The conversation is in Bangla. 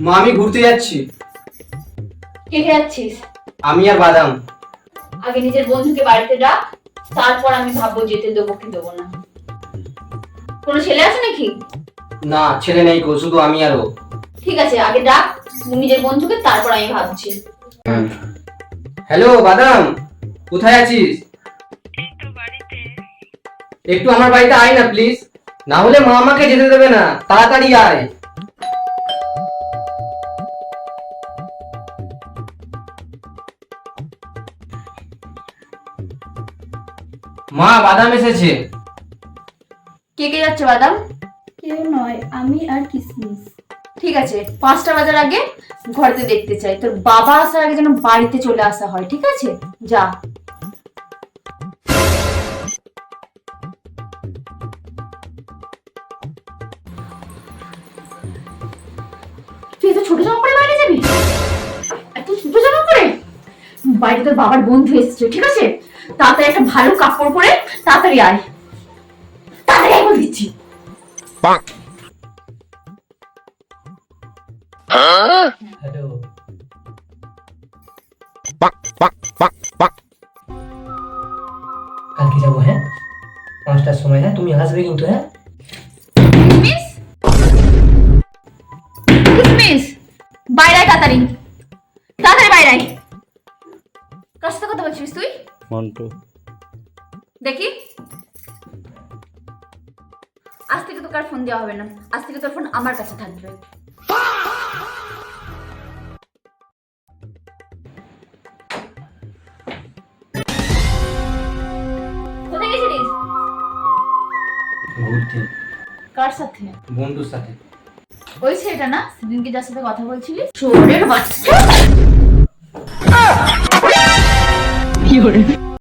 মা আমি ঘুরতে যাচ্ছি। কে কে যাচ্ছিস? আমি আর বাদাম। আগে নিজের বন্ধুকে বাড়িতে ডাক, তারপর আমি ভাববো যেতে দেবো কি দেবো না। কোনো ছেলে আছে নাকি? না ছেলে নেই গো, শুধু আমি আর ও। ঠিক আছে, আগে ডাক নিজের বন্ধুকে, তারপর আমি ভাবছি। হ্যালো বাদাম, কোথায় আছিস? একটু আমার বাড়িতে আয় না প্লিজ, না হলে মা আমাকে যেতে দেবে না। তাড়াতাড়ি আয়। মা বাদাম এসেছে। কে কে যাচ্ছে বাদাম? কেউ নয়, আমি আর কিসমিস। ঠিক আছে, 5টা বাজার আগে ঘরেতে দেখতে চাই। তোর বাবা আসার আগে যেন বাড়িতে চলে আসা হয়, ঠিক আছে? যা। তুই এত ছোট জামা পরে বাইরে যাবি? এত ছোট জামা পরে? বাইরে তোর বাবার বন্ধু এসেছে, ঠিক আছে? তাড়াতাড়ি একটা ভালো কাপড় পরে তাড়াতাড়ি আয়। তাড়াতাড়ি আয় বলে দিচ্ছি। হ্যালো। কালকে যাবো, হ্যাঁ 5টার সময়। হ্যাঁ তুমি আসবে কিন্তু। হ্যাঁ মিস মিস বাইরে আয়, তাড়াতাড়ি তাড়াতাড়ি বাইরে আয়। কার সাথে কথা বলছিস তুই? মন্টু। দেখি, আজ থেকে তোকে আর ফোন দেওয়া হবে না। আজ থেকে তোর ফোন আমার কাছে থাকবে। কোথায় গেছিলিস? ঘুরতে। কার সাথে? বন্ধুর সাথে। ওই ছেলেটা না, সেদিনকে যার সাথে কথা বলছিলিস? চোরের বাচ্চা।